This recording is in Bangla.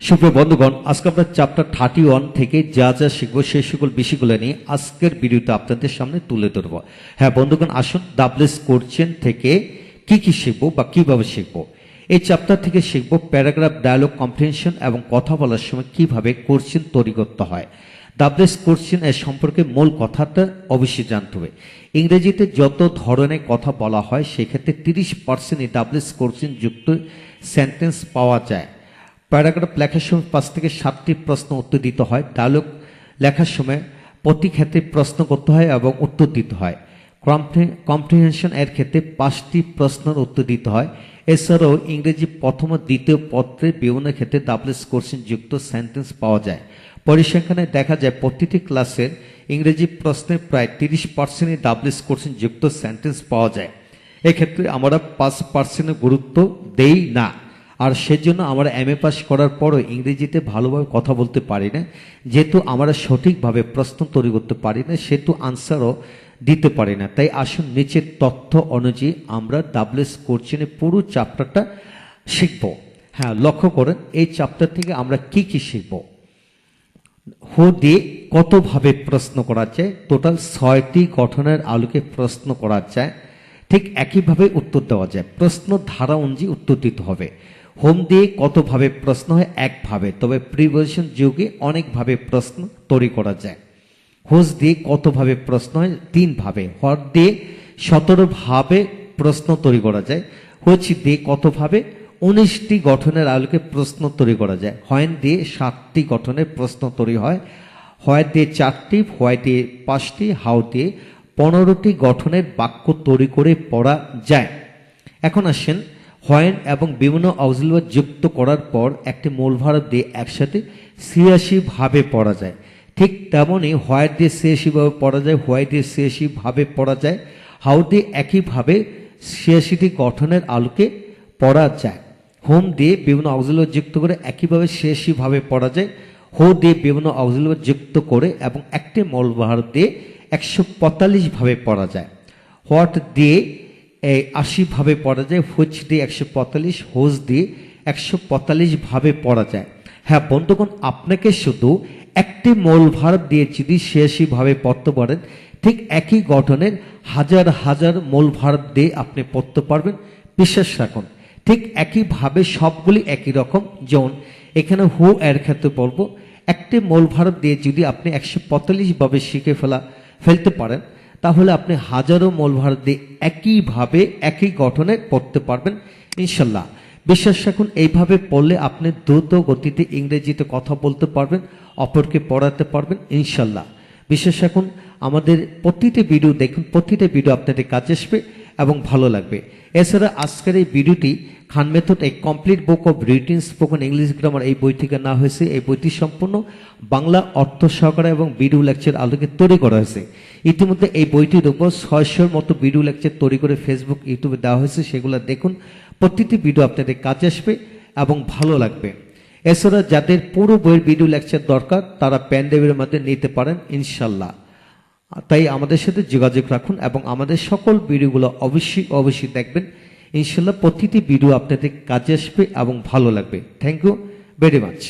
সুপ্রিয় বন্ধুগণ, আজকে আমরা চ্যাপ্টার 31 থেকে যা যা শিখবো সেই সকল বিষয়গুলো নিয়ে আজকের ভিডিওতে আপনাদের সামনে তুলে ধরব। হ্যাঁ বন্ধুগণ, আসুন ডাবলস কোশ্চেন থেকে কি শিখবো বা কিভাবে শিখবো। এই চ্যাপ্টার থেকে শিখবো প্যারাগ্রাফ, ডায়ালগ কম্প্রিহেনশন এবং কথা বলার সময় কিভাবে কোশ্চেন তৈরি করতে হয়। ডাবলস কোশ্চেন এর সম্পর্কে মূল কথাটা অবশ্যই জানতে হবে। ইংরেজিতে যত ধরনের কথা বলা হয় সেক্ষেত্রে 30% ডাবলস কোশ্চেন যুক্ত সেন্টেন্স পাওয়া যায়। প্যারাগ্রাফ লেখার সময় 5 থেকে 7টি প্রশ্ন উত্তর দিতে হয়। ডায়লগ লেখার সময় প্রতি ক্ষেত্রে প্রশ্ন করতে হয় এবং উত্তর দিতে হয়। কম্প্রিহেনশন এর ক্ষেত্রে 5টি প্রশ্নের উত্তর দিতে হয়। এছাড়াও ইংরেজি প্রথম ও দ্বিতীয় পত্রের বিভিন্ন ক্ষেত্রে ডাবলস কোশ্চেন যুক্ত সেন্টেন্স পাওয়া যায়। পরিসংখ্যানে দেখা যায় প্রতিটি ক্লাসের ইংরেজি প্রশ্নে প্রায় 30% ডাবলস কোশ্চেন যুক্ত সেন্টেন্স পাওয়া যায়। এক্ষেত্রে আমরা 5% গুরুত্ব দেই না। আর সেজন্য আমরা MA পাস করার পরও ইংরেজিতে ভালোভাবে কথা বলতে পারি না। যেহেতু আমরা সঠিকভাবে প্রশ্ন তৈরি করতে পারি না, সেহেতু আনসারও দিতে পারি না। তাই আসুন নিচের তথ্য অনুযায়ী আমরা ডাবলস কোশ্চেনের পুরো চ্যাপ্টারটা শিখব। হ্যাঁ, লক্ষ্য করেন এই চ্যাপ্টার থেকে আমরা কি শিখব। হু দিয়ে কতভাবে প্রশ্ন করা যায়, টোটাল 6টি গঠনের আলোকে প্রশ্ন করা যায়। ঠিক একইভাবে উত্তর দেওয়া যায়। প্রশ্ন ধারা অনুযায়ী উত্তর দিতে হবে। হোম দিয়ে কতভাবে প্রশ্ন হয়, একভাবে, তবে প্রিপোজিশন যুগে অনেকভাবে প্রশ্ন তৈরি করা যায়। হোজ দিয়ে কতভাবে প্রশ্ন হয়, 3ভাবে। হোয়াট দিয়ে 17ভাবে প্রশ্ন তৈরি করা যায়। হোচ দিয়ে কতভাবে, 19টি গঠনের আলোকে প্রশ্ন তৈরি করা যায়। হোয়েন দিয়ে 7টি গঠনের প্রশ্ন তৈরি হয়। হোয়াইট দিয়ে 4টি, হোয়াইট দিয়ে 5টি, হাউ দিয়ে 15টি গঠনের বাক্য তৈরি করে পড়া যায়। এখন আসেন, হোয়েন এবং বিভিন্ন অক্সিলারি যুক্ত করার পর একটি মূল ভার্ব দিয়ে একসাথে 86ভাবে পড়া যায়। ঠিক তেমনই হোয়াইট দিয়ে 86ভাবে পড়া যায়, হোয়াইট দিয়ে 86ভাবে পড়া যায়। হাউ দিয়ে একইভাবে 86টি গঠনের আলোকে পড়া যায়। হোম দিয়ে বিভিন্ন অক্সিলারি যুক্ত করে একইভাবে 86ভাবে পড়া যায়। হো দিয়ে বিভিন্ন অক্সিলারি যুক্ত করে এবং একটি মূল ভার্ব দিয়ে 145ভাবে পড়া যায়। হোয়াট দিয়ে 80ভাবে পড়া যায়। হুইচ দিয়ে 145, হোজ দিয়ে 145ভাবে পড়া যায়। হ্যাঁ বন্ধুগণ, আপনাকে শুধু একটি মূল ভার্ব দিয়ে যদি 86ভাবে পড়তে পারেন, ঠিক একই গঠনের হাজার হাজার মূল ভার্ব দিয়ে আপনি পড়তে পারবেন, বিশ্বাস রাখুন। ঠিক একইভাবে সবগুলি একই রকম। যেমন এখানে হু এর ক্ষেত্রে বলবো, একটি মূল ভার্ব দিয়ে যদি আপনি 145ভাবে শিখে ফেলতে পারেন, তাহলে আপনি হাজারো মূল ভার্ব দিয়ে একইভাবে একই গঠনে পড়তে পারবেন ইনশাল্লাহ। বিশ্বাস রাখুন, এইভাবে পড়লে আপনি দ্রুত গতিতে ইংরেজিতে কথা বলতে পারবেন, অপরকে পড়াতে পারবেন ইনশাল্লাহ। বিশ্বাস রাখুন, আমাদের প্রতিটি ভিডিও দেখুন, প্রতিটা ভিডিও আপনাদের কাছে আসবে এবং ভালো লাগবে। এছাড়া আজকের এই ভিডিওটি খান মেথড এ complete book of written spoken English grammar এই বই থেকে নেওয়া হয়েছে। এই বইটি সম্পূর্ণ বাংলা অর্থ সহকারে এবং ভিডিও লেকচার আলোকে তৈরি করা হয়েছে। ইতিমধ্যে এই বইটির উপর 600-র মতো ভিডিও লেকচার তৈরি করে ফেসবুক, ইউটিউবে দেওয়া হয়েছে। সেগুলো দেখুন, প্রতিটি ভিডিও আপনাদের কাজে আসবে এবং ভালো লাগবে। এছাড়া যাদের পুরো বইয়ের ভিডিও লেকচার দরকার, তারা পেন ড্রাইভের মধ্যে নিতে পারেন ইনশাল্লাহ। তাই আমাদের সাথে যোগাযোগ রাখুন এবং আমাদের সকল ভিডিওগুলো অবশ্যই দেখবেন ইনশাল্লাহ। প্রতিটি ভিডিও আপনাদের কাজে আসবে এবং ভালো লাগবে। Thank you very much.